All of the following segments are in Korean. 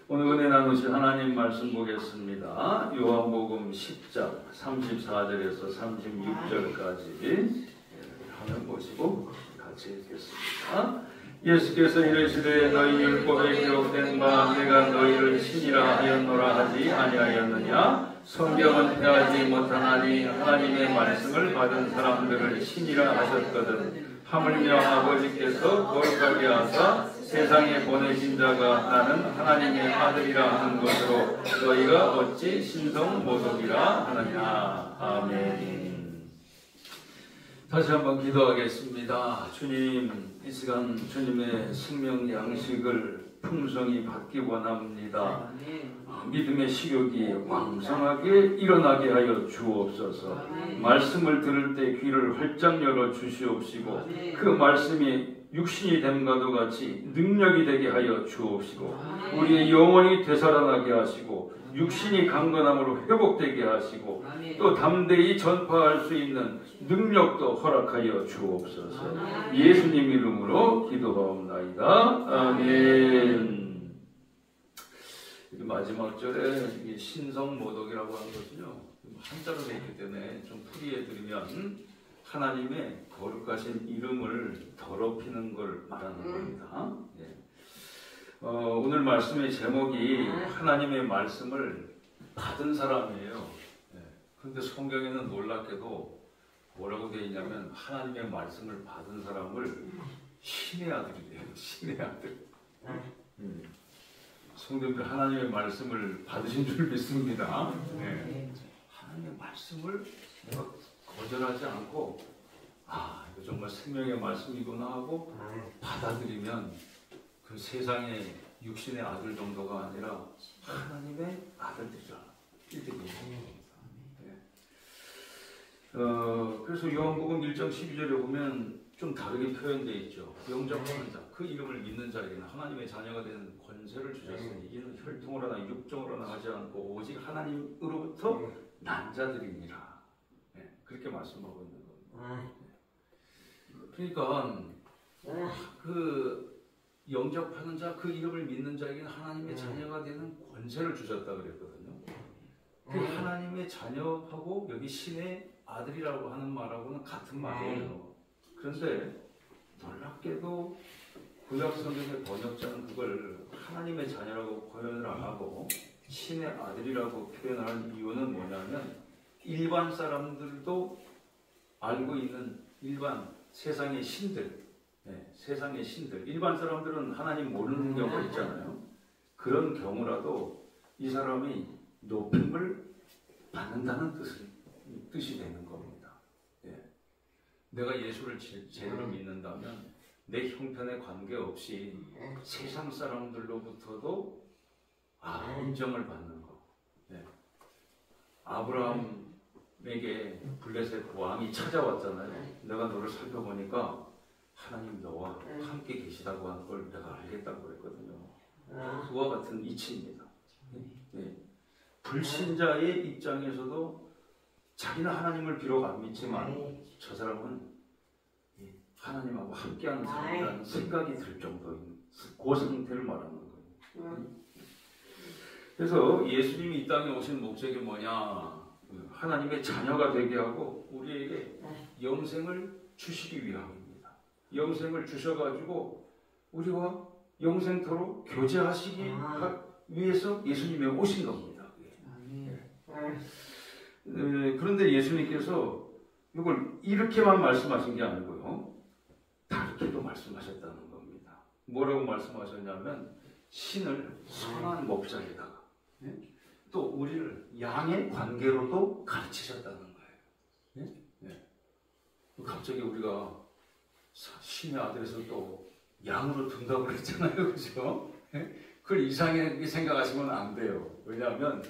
오늘 은혜 나누실 하나님 말씀 보겠습니다. 요한복음 10장 34절에서 36절까지 화면 보시고 같이 읽겠습니다. 예수께서 이르시되 너희 율법에 기록된 바 내가 너희를 신이라 하였노라 하지 아니하였느냐? 성경은 패하지 못하나니 하나님의 말씀을 받은 사람들을 신이라 하셨거든. 하물며 아버지께서 거룩하게 하사 세상에 보내신 자가 나는 하나님의 아들이라 하는 것으로 너희가 어찌 신성모독이라 하느냐. 아멘. 다시 한번 기도하겠습니다. 주님, 이 시간 주님의 생명 양식을 풍성히 받기 원합니다. 믿음의 식욕이 왕성하게 일어나게 하여 주옵소서. 말씀을 들을 때 귀를 활짝 열어 주시옵시고 그 말씀이 육신이 됨과도 같이 능력이 되게 하여 주옵시고 우리의 영혼이 되살아나게 하시고 육신이 강건함으로 회복되게 하시고 또 담대히 전파할 수 있는 능력도 허락하여 주옵소서. 예수님 이름으로 기도하옵나이다. 아멘. 마지막 절에 신성모독이라고 하는 것은요, 한자로 되어 있기 때문에 좀 풀이해드리면 하나님의 거룩하신 이름을 더럽히는 걸 말하는 겁니다. 예. 오늘 말씀의 제목이 하나님의 말씀을 받은 사람이에요. 예. 그런데 성경에는 놀랍게도 뭐라고 되어 있냐면 하나님의 말씀을 받은 사람을 신의 아들이래요. 신의 아들. 성도님들 하나님의 말씀을 받으신 줄 믿습니다. 네. 하나님의 말씀을 내가 거절하지 않고 이거 정말 생명의 말씀이구나 하고 받아들이면 그 세상의 육신의 아들 정도가 아니라 하나님의 아들들이라 일등이에요. 네. 그래서 요한복음 1장 12절에 보면 좀 다르게 표현되어 있죠. 영접하는 자, 그 이름을 믿는 자에게는 하나님의 자녀가 되는 권세를 주셨으니 이는 혈통으로나 육정으로나 하지 않고 오직 하나님으로부터 난 자들이니라. 네, 그렇게 말씀하고 있는 겁니다. 그러니까 그 영접하는 자, 그 이름을 믿는 자에게는 하나님의 자녀가 되는 권세를 주셨다 그랬거든요. 그 하나님의 자녀하고 여기 신의 아들이라고 하는 말하고는 같은 말이에요. 그런데 놀랍게도 구약성경의 번역자는 그걸 하나님의 자녀라고 표현을 안 하고 신의 아들이라고 표현하는 이유는 뭐냐면 일반 사람들도 알고 있는 일반 세상의 신들, 세상의 신들, 일반 사람들은 하나님 모르는 경우가 있잖아요. 그런 경우라도 이 사람이 높임을 받는다는 뜻이 되는 겁니다. 내가 예수를 제대로 믿는다면 내 형편에 관계없이 세상 사람들로부터도 인정을 받는 거. 아브라함에게 블레셋 왕이 찾아왔잖아요. 내가 너를 살펴보니까 하나님 너와 함께 계시다고 하는 걸 내가 알겠다고 그랬거든요. 그와 같은 이치입니다. 불신자의 입장에서도 자기는 하나님을 비록 안 믿지만 저 사람은 하나님하고 함께하는 사람이라는 생각이 들 정도인 그 상태를 말하는 거예요. 그래서 예수님이 이 땅에 오신 목적이 뭐냐? 하나님의 자녀가 되게 하고 우리에게 영생을 주시기 위함입니다. 영생을 주셔가지고 우리와 영생토록 교제하시기 위해서 예수님이 오신 겁니다. 그런데 예수님께서 이걸 이렇게만 말씀하신 게 아니고요. 다르게도 말씀하셨다는 겁니다. 뭐라고 말씀하셨냐면 신을 선한 목자에다가 또 우리를 양의 관계로도 가르치셨다는 거예요. 갑자기 우리가 신의 아들에서 또 양으로 둔다고 그랬잖아요. 그죠? 그걸 이상하게 생각하시면 안 돼요. 왜냐하면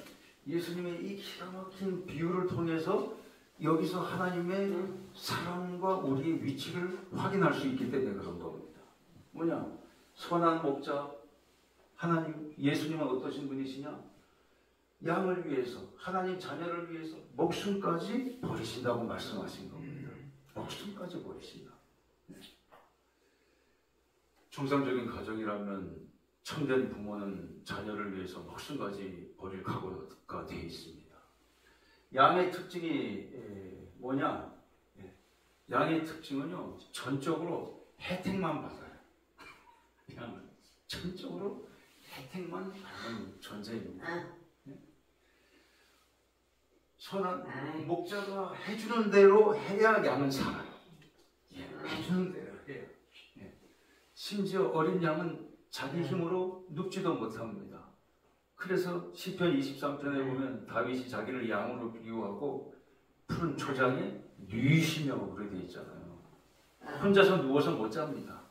예수님의 이 기가 막힌 비유를 통해서 여기서 하나님의 사랑과 우리의 위치를 확인할 수 있기 때문에 그런 겁니다. 뭐냐? 선한 목자, 하나님, 예수님은 어떠신 분이시냐? 양을 위해서, 하나님 자녀를 위해서 목숨까지 버리신다고 말씀하신 겁니다. 목숨까지 버리신다. 정상적인 가정이라면 참된 부모는 자녀를 위해서 목숨까지 버릴 각오가 되어 있습니다. 양의 특징이 뭐냐? 양의 특징은요, 전적으로 혜택만 받아요. 양은 전적으로 혜택만 받는 존재입니다. 선한 목자가 해주는 대로 해야 양은 살아요. 해주는 대로 해요. 심지어 어린 양은 자기 힘으로 눕지도 못합니다. 그래서 시편 23편에 보면 다윗이 자기를 양으로 비유하고 푸른 초장에 누이시며 그렇게 되어 있잖아요. 혼자서 누워서 못 잡니다.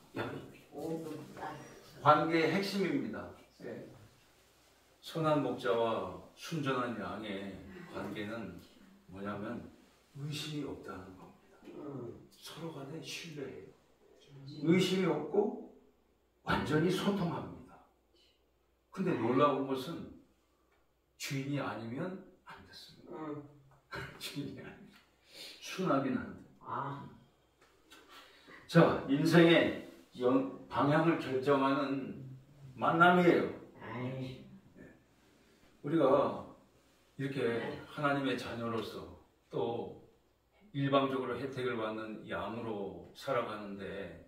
관계의 핵심입니다. 선한 목자와 순전한 양의 관계는 뭐냐면 의심이 없다는 겁니다. 서로 간에 신뢰해요. 의심이 없고 완전히 소통합니다. 근데 놀라운 것은 주인이 아니면 안 됐습니다. 주인이 아니면 순하긴 한데. 자, 인생의 방향을 결정하는 만남이에요. 우리가 이렇게 하나님의 자녀로서 또 일방적으로 혜택을 받는 양으로 살아가는데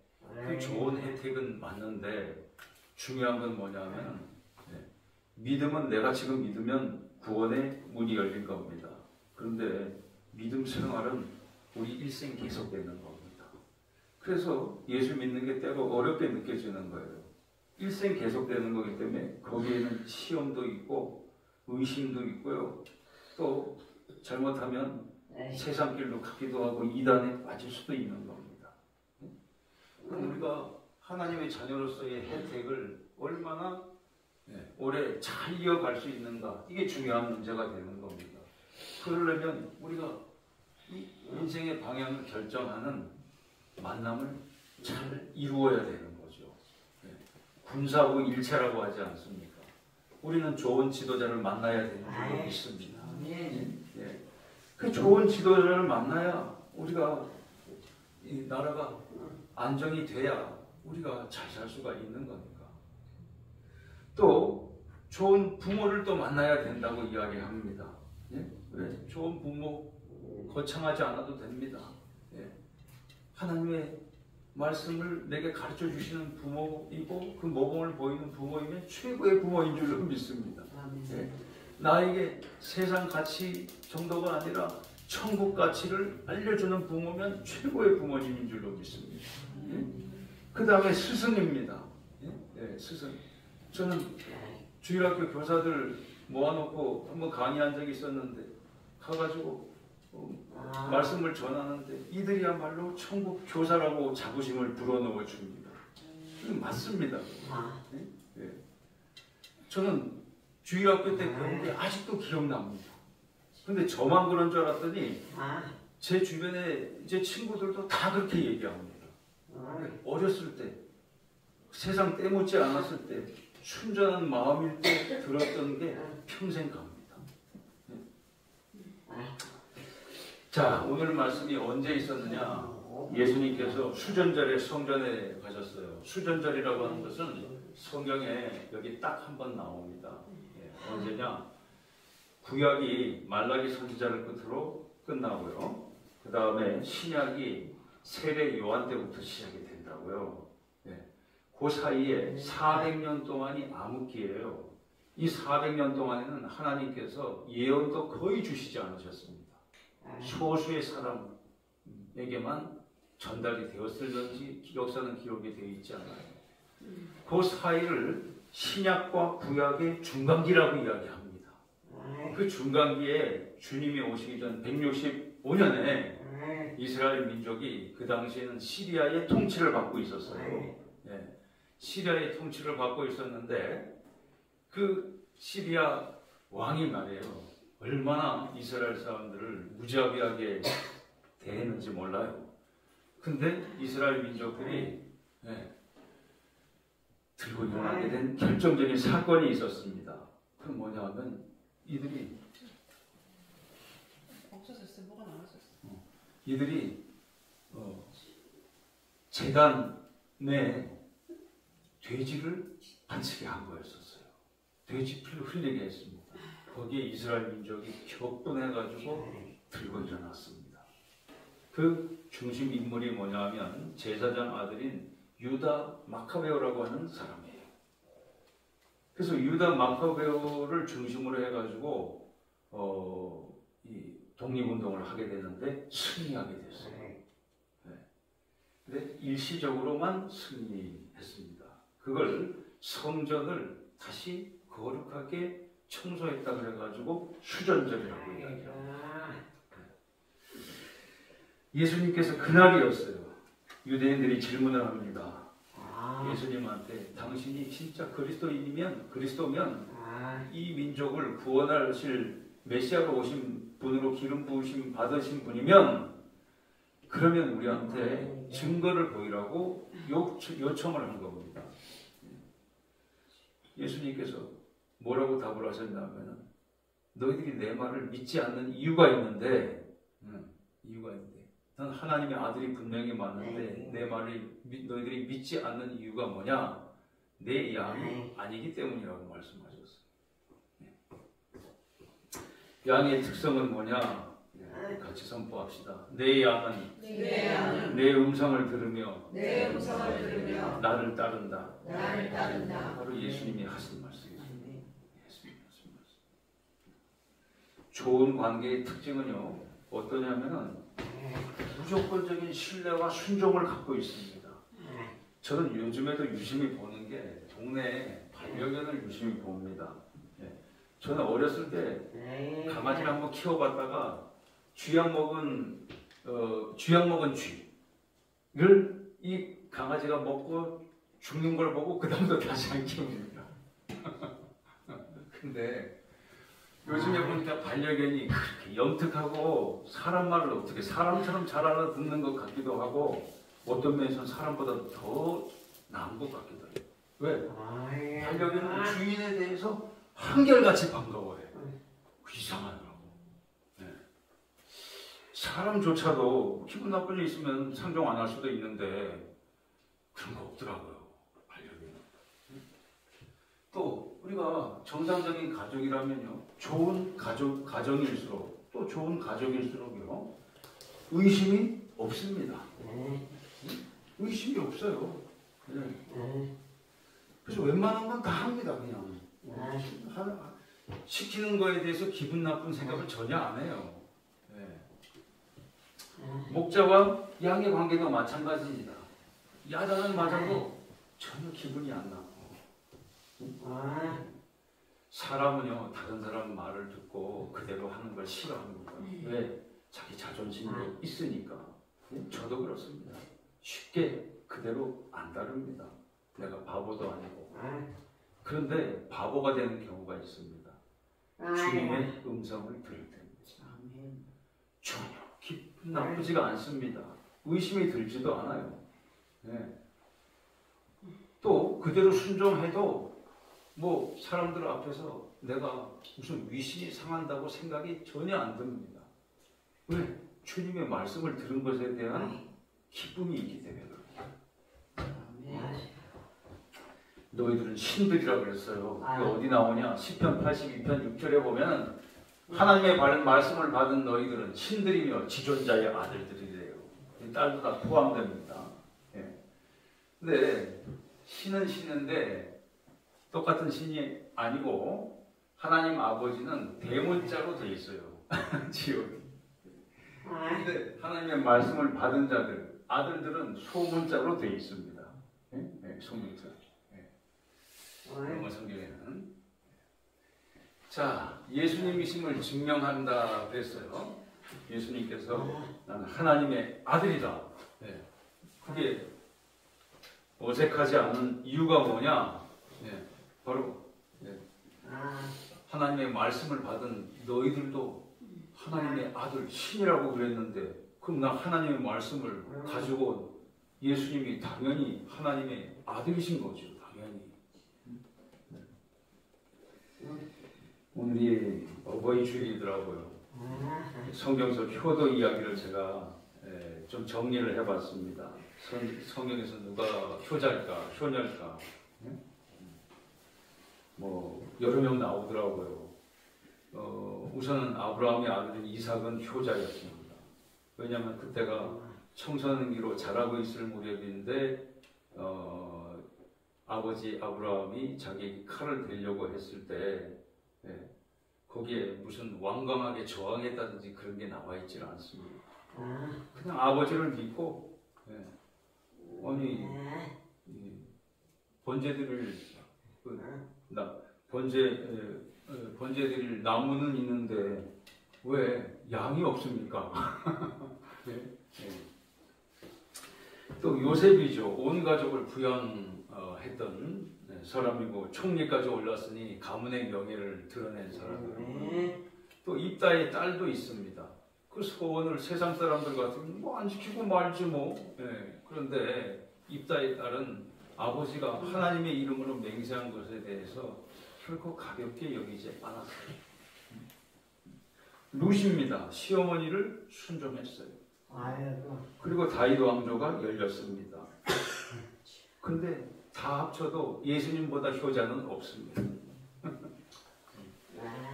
그 좋은 혜택은 맞는데 중요한 건 뭐냐면 믿음은 내가 지금 믿으면 구원의 문이 열린 겁니다. 그런데 믿음 생활은 우리 일생 계속되는 겁니다. 그래서 예수 믿는 게 때로 어렵게 느껴지는 거예요. 일생 계속되는 거기 때문에 거기에는 시험도 있고 의심도 있고요. 또 잘못하면 세상 길로 가기도 하고 이단에 빠질 수도 있는 겁니다. 그럼 우리가 하나님의 자녀로서의 혜택을 얼마나 오래 잘 이어갈 수 있는가, 이게 중요한 문제가 되는 겁니다. 그러려면 우리가 이 인생의 방향을 결정하는 만남을 잘 이루어야 되는 거죠. 군사구 일체라고 하지 않습니까? 우리는 좋은 지도자를 만나야 되는 줄로 믿습니다. 그 좋은 지도자를 만나야 우리가 이 나라가 안정이 돼야 우리가 잘 살 수가 있는 거니까. 또 좋은 부모를 또 만나야 된다고 이야기합니다. 왜? 좋은 부모 거창하지 않아도 됩니다. 하나님의 말씀을 내게 가르쳐 주시는 부모이고 그 모범을 보이는 부모이면 최고의 부모인 줄로 믿습니다. 나에게 세상 가치 정도가 아니라 천국 가치를 알려주는 부모면 최고의 부모님인 줄로 믿습니다. 그 다음에 스승입니다. 스승. 저는 주일학교 교사들 모아놓고 한번 강의한 적이 있었는데 가가지고 말씀을 전하는데 이들이야말로 천국 교사라고 자부심을 불어넣어 줍니다. 맞습니다. 저는 주일학교 때 배운 게 아직도 기억납니다. 근데 저만 그런 줄 알았더니 제 주변에 제 친구들도 다 그렇게 얘기합니다. 어렸을 때, 세상 때묻지 않았을 때, 순전한 마음일 때 들었던 게 평생 갑니다. 자, 오늘 말씀이 언제 있었느냐? 예수님께서 수전절에 성전에 가셨어요. 수전절이라고 하는 것은 성경에 여기 딱 한 번 나옵니다. 언제냐? 구약이 말라기 선지자를 끝으로 끝나고요. 그 다음에 신약이 세례 요한 때부터 시작이 된다고요. 그 사이에 400년 동안이 암흑기예요. 이 400년 동안에는 하나님께서 예언도 거의 주시지 않으셨습니다. 소수의 사람에게만 전달이 되었을런지 역사는 기록이 되어 있지 않아요. 그 사이를 신약과 구약의 중간기라고 이야기합니다. 그 중간기에 주님이 오시기 전 165년에 이스라엘 민족이 그 당시에는 시리아의 통치를 받고 있었어요. 시리아의 통치를 받고 있었는데 그 시리아 왕이 말이에요. 얼마나 이스라엘 사람들을 무자비하게 대했는지 몰라요. 근데 이스라엘 민족들이 들고 일어나게 된 결정적인 사건이 있었습니다. 그 뭐냐면 이들이 제단 내 돼지를 반칙이 한 거였었어요. 돼지 피를 흘리게 했습니다. 거기에 이스라엘 민족이 격분해가지고 들고 일어났습니다. 그 중심 인물이 뭐냐면 제사장 아들인 유다 마카베오라고 하는 사람이에요. 그래서 유다 마카베오를 중심으로 해가지고 이 독립운동을 하게 되는데 승리하게 됐어요. 네. 근데 일시적으로만 승리했습니다. 그걸 성전을 다시 거룩하게 청소했다 그래가지고 휴전절이라고 이야기합니다. 예수님께서 그날이었어요. 유대인들이 질문을 합니다. 예수님한테 당신이 진짜 그리스도면 이 민족을 구원하실 메시아로 오신 분으로 기름 부으심 받으신 분이면 그러면 우리한테 증거를 보이라고 요청을 한 겁니다. 예수님께서 뭐라고 답을 하셨냐면 너희들이 내 말을 믿지 않는 이유가 있는데 난 하나님의 아들이 분명히 맞는데 내 말을 너희들이 믿지 않는 이유가 뭐냐? 내 양이 아니기 때문이라고 말씀하셨어요. 양의 특성은 뭐냐? 같이 선포합시다. 내 양은 내 음성을 들으며 나를 따른다. 바로 예수님이 하신 말씀이에요. 좋은 관계의 특징은요 어떠냐면은 무조건적인 신뢰와 순종을 갖고 있습니다. 저는 요즘에도 유심히 보는 게 동네에 반려견을 유심히 봅니다. 저는 어렸을 때 강아지를 한번 키워봤다가 쥐약 먹은 쥐를 이 강아지가 먹고 죽는 걸 보고 그 다음부터 다시 안 키웁니다. 근데 요즘에 보니까 반려견이 그렇게 영특하고 사람 말을 어떻게 사람처럼 잘 알아듣는 것 같기도 하고 어떤 면에서는 사람보다 더 나은 것 같기도 해요. 왜? 반려견은 주인에 대해서 한결같이 반가워해. 이상하더라고. 네. 사람조차도 기분 나쁜 일 있으면 상종 안 할 수도 있는데 그런 거 없더라고요. 반려견은. 또 우리가 정상적인 가족이라면요 좋은 가정일수록 또 좋은 가족일수록요 의심이 없습니다. 의심이 없어요. 네. 그래서 웬만한 건 다 합니다. 그냥 시키는 거에 대해서 기분 나쁜 생각을 전혀 안 해요. 네. 목자와 양의 관계도 마찬가지입니다. 야단을 맞아도 전혀 기분이 안 나고 사람은요 다른 사람 말을 듣고 그대로 하는 걸 싫어합니다. 왜? 자기 자존심이 있으니까. 저도 그렇습니다. 쉽게 그대로 안 다룹니다. 내가 바보도 아니고. 그런데 바보가 되는 경우가 있습니다. 주님의 음성을 들을 때입니다. 전혀 기분 나쁘지가 않습니다. 의심이 들지도 않아요. 네. 또 그대로 순종해도 뭐 사람들 앞에서 내가 무슨 위신이 상한다고 생각이 전혀 안 듭니다. 왜? 주님의 말씀을 들은 것에 대한 기쁨이 있기 때문에 그렇습니다. 너희들은 신들이라고 그랬어요. 그게 어디 나오냐? 시편 82편 6절에 보면 하나님의 말씀을 받은 너희들은 신들이며 지존자의 아들들이래요. 딸도 다 포함됩니다. 예. 근데 신은 신인데 똑같은 신이 아니고 하나님 아버지는 대문자로 되어 있어요. 지옥이. 근데 하나님의 말씀을 받은 자들, 아들들은 소문자로 되어 있습니다. 네, 소문자. 영어 성경에는. 자, 예수님이심을 증명한다 그랬어요. 예수님께서 나는 하나님의 아들이다. 네. 그게 어색하지 않은 이유가 뭐냐? 네. 바로 하나님의 말씀을 받은 너희들도 하나님의 아들 신이라고 그랬는데 그럼 나 하나님의 말씀을 가지고 온 예수님이 당연히 하나님의 아들이신 거죠. 당연히. 오늘이 어버이 주일이더라고요. 성경에서 효도 이야기를 제가 좀 정리를 해봤습니다. 성경에서 누가 효자일까, 효녀일까? 뭐 여러 명 나오더라고요. 우선은 아브라함의 아들인 이삭은 효자였습니다. 왜냐하면 그때가 청소년기로 자라고 있을 무렵인데 아버지 아브라함이 자기 칼을 대려고 했을 때 거기에 무슨 완강하게 저항했다든지 그런 게 나와 있지는 않습니다. 그냥 아버지를 믿고 아니 번제드릴 번제드릴 나무는 있는데 왜 양이 없습니까? 또 요셉이죠. 온 가족을 부양했던 사람이고 총리까지 올랐으니 가문의 명예를 드러낸 사람이고 또 입다의 딸도 있습니다. 그 소원을 세상 사람들 같으면 뭐 안 지키고 말지 뭐. 그런데 입다의 딸은 아버지가 하나님의 이름으로 맹세한 것에 대해서 결코 가볍게 여기지 않았어요. 룻입니다. 시어머니를 순종했어요. 그리고 다윗 왕조가 열렸습니다. 그런데 다 합쳐도 예수님보다 효자는 없습니다.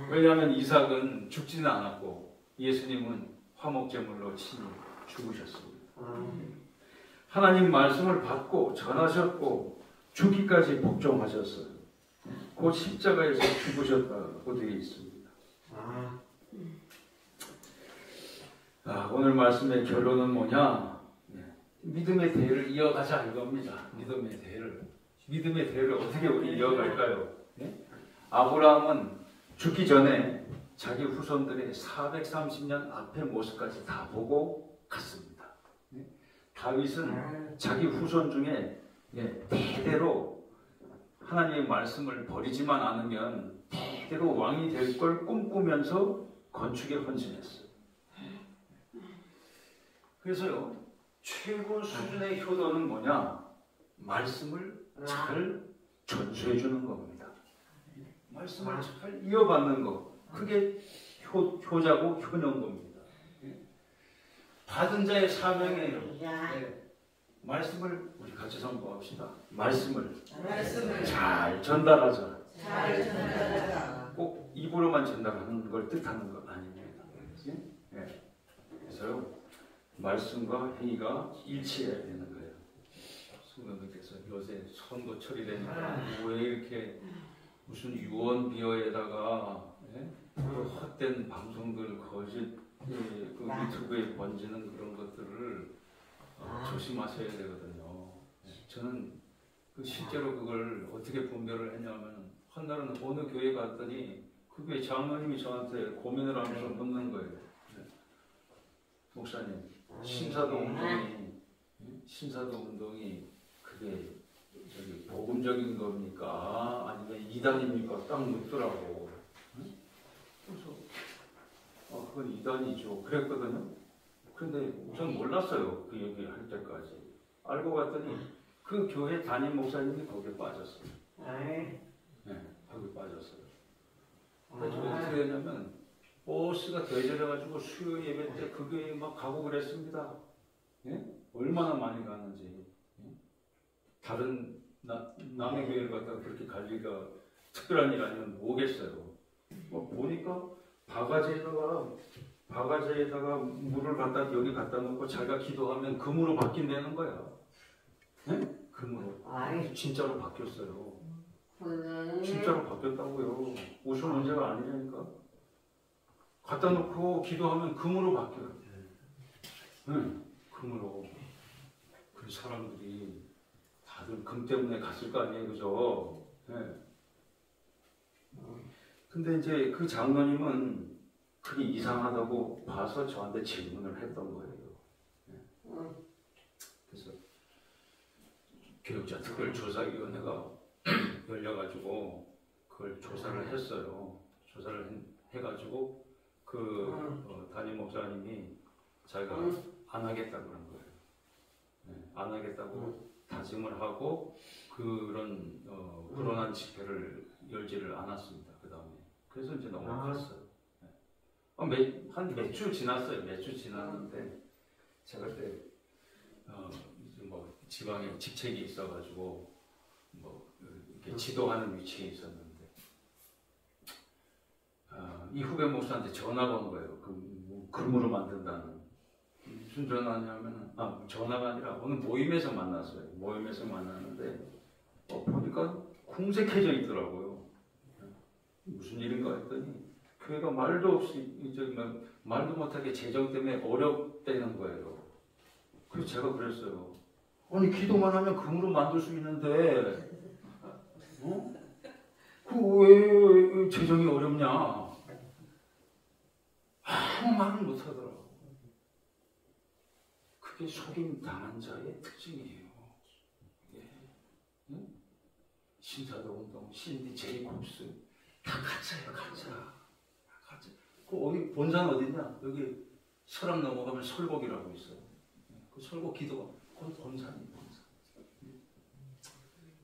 왜냐하면 이삭은 죽지는 않았고 예수님은 화목제물로 친히 죽으셨습니다. 하나님 말씀을 받고 전하셨고 죽기까지 복종하셨어요. 곧 십자가에서 죽으셨다고 되어 있습니다. 오늘 말씀의 결론은 뭐냐? 믿음의 대를 이어가자 이겁니다. 믿음의 대를 어떻게 우리 이어갈까요? 아브라함은 죽기 전에 자기 후손들의 430년 앞의 모습까지 다 보고 갔습니다. 다윗은 자기 후손 중에 대대로 하나님의 말씀을 버리지만 않으면 대대로 왕이 될 걸 꿈꾸면서 건축에 헌신했어요. 그래서요, 최고 수준의 효도는 뭐냐? 말씀을 잘 전수해 주는 겁니다. 말씀을 잘 이어받는 거. 그게 효자고 효녀인 겁니다. 받은 자의 사명이에요. 말씀을 우리 같이 선포합시다. 말씀을 잘 전달하자. 꼭 입으로만 전달하는 걸 뜻하는 것 아닙니다. 그래서요, 말씀과 행위가 일치해야 되는 거예요. 성도님께서 요새 선거 처리되니까 왜 이렇게 무슨 유언비어에다가 헛된 방송들 거짓 그 유튜브에 번지는 그런 것들을 조심하셔야 되거든요. 저는 실제로 그걸 어떻게 분별을 했냐면 한 날은 어느 교회 갔더니 그 교회 장로님이 저한테 고민을 하면서 묻는 거예요. 목사님, 신사도 운동이 그게 복음적인 겁니까? 아니면 이단입니까? 딱 묻더라고. 그래서 그건 이단이죠. 그랬거든요. 근데 전 몰랐어요. 그 얘기 할 때까지. 알고 봤더니 그 교회 담임 목사님이 거기에 빠졌어요. 거기 빠졌어요. 그래서 어떻게 되냐면 버스가 대절해가지고 수요 예배 때 그 교회에 막 가고 그랬습니다. 얼마나 많이 가는지. 다른 남의 교회를 갖다가 그렇게 갈 리가 특별한 일 아니면 뭐겠어요. 보니까 바가지에다가 물을 여기 갖다 놓고 자기가 기도하면 금으로 바뀐다는 거야. 금으로. 진짜로 바뀌었어요. 진짜로 바뀌었다고요. 무슨 문제가 아니라니까. 갖다 놓고 기도하면 금으로 바뀌어요. 금으로. 그 사람들이 다들 금 때문에 갔을 거 아니에요, 그죠? 근데 이제 그 장로님은 그게 이상하다고 봐서 저한테 질문을 했던 거예요. 그래서 교육자 특별조사위원회가 열려가지고 그걸 조사를 했어요. 조사를 해가지고 그 담임 목사님이 자기가 안 하겠다고 그런 거예요. 안 하겠다고 다짐을 하고 그런 불온한 집회를 열지를 않았습니다. 그 다음에 그래서 이제 넘어갔어요. 한 몇 주 지났어요. 몇 주 지났는데 제가 그때 지방에 직책이 있어가지고 이렇게 지도하는 위치에 있었는데 이 후배 목사한테 전화가 온 거예요. 뭐 그림으로 만든다는. 무슨 전화냐면, 전화가 아니라 어느 모임에서 만났어요. 모임에서 만났는데, 보니까 궁색해져 있더라고요. 무슨 일인가 했더니, 교회가 말도 없이, 말도 못하게 재정 때문에 어렵다는 거예요. 그래서 제가 그랬어요. 아니, 기도만 하면 금으로 만들 수 있는데, 왜 재정이 어렵냐? 아무 말을 못 하더라고. 그게 속임 당한 자의 특징이에요. 예. 응? 신사도 운동, 신디 제이콥스 다 가짜예요, 가짜. 가짜. 그 어디 본산 어디냐? 여기 설악 넘어가면 설곡이라고 있어요. 그 설곡 기도가 거기 본산이에요, 본산.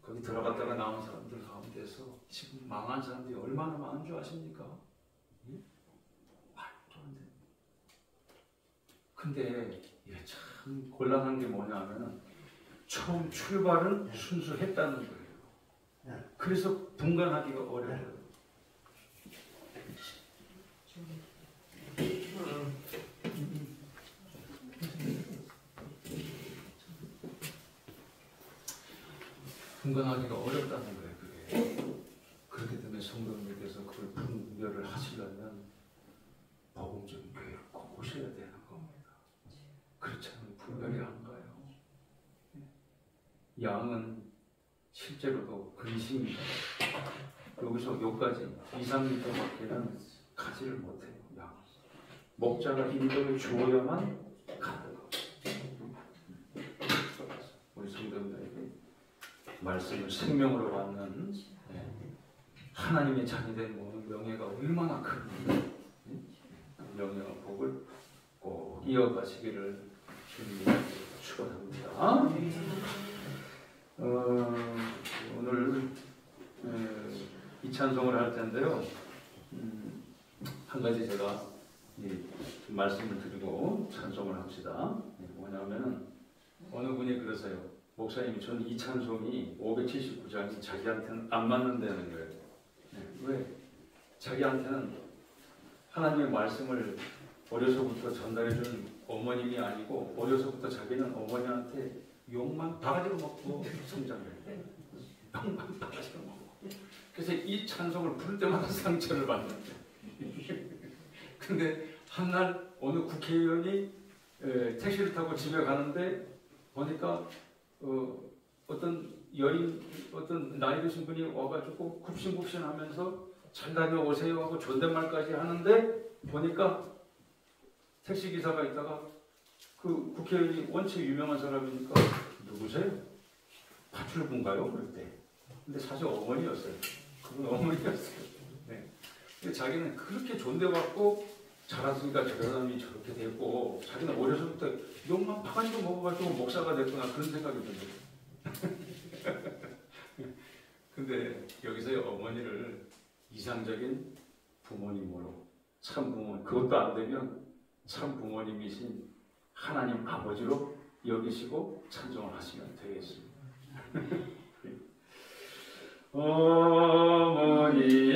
거기 들어갔다가 나온 사람들 가운데서 지금 망한 사람들이 얼마나 많은 줄 아십니까? 말도 안 돼. 근데 참 곤란한 게 뭐냐면 처음 출발은 순수했다는 거예요. 그래서 분간하기가 어려워요. 분간하기가 어렵다는 거예요. 그게. 그렇기 때문에 성도님께서 그걸 분별을 하시려면 복음적인 교회를 꼭 오셔야 되는 겁니다. 그렇지 않으면 분별이 안 가요. 양은 실제로도 근심입니다. 여기서 여기까지 2, 3m 밖에는 가지를 못해요. 양. 목자가 인도해 주어야만 가는 거. 우리 성도님들에게 말씀을 생명으로 받는 하나님의 자녀된 명예가 얼마나 큰 명예와 복을 꼭 이어가시기를 주님께 축원합니다. 오늘 이 찬송을 할 텐데요. 한 가지 제가 말씀을 드리고 찬송을 합시다. 뭐냐면은 어느 분이 그러세요. 목사님, 저는 이 찬송이 579장이 자기한테는 안 맞는다는 거예요. 왜? 자기한테는 하나님의 말씀을 어려서부터 전달해준 어머님이 아니고 어려서부터 자기는 어머니한테 욕만 바가지로 먹고 성장했대. 욕만 바가지로 먹고. 그래서 이 찬송을 부를 때마다 상처를 받는데. 근데 한날 어느 국회의원이 택시를 타고 집에 가는데 보니까 어떤 여인, 어떤 나이 드신 분이 와가지고 굽신굽신하면서 잘 다녀오세요 하고 존댓말까지 하는데 보니까 택시기사가 있다가 그 국회의원이 원체 유명한 사람이니까 누구세요? 파출부인가요? 그랬대. 근데 사실 어머니였어요. 그분 어머니였어요. 네. 근데 자기는 그렇게 존대받고 자랐으니까 저 사람이 저렇게 됐고 자기는 어려서부터 욕만 바가지로 먹어가지고 목사가 됐구나 그런 생각이 들어요. 근데 여기서의 어머니를 이상적인 부모님으로 참 부모님, 그것도 안 되면 참 부모님이신 하나님 아버지로 여기시고 찬송을 하시면 되겠습니다. 어머니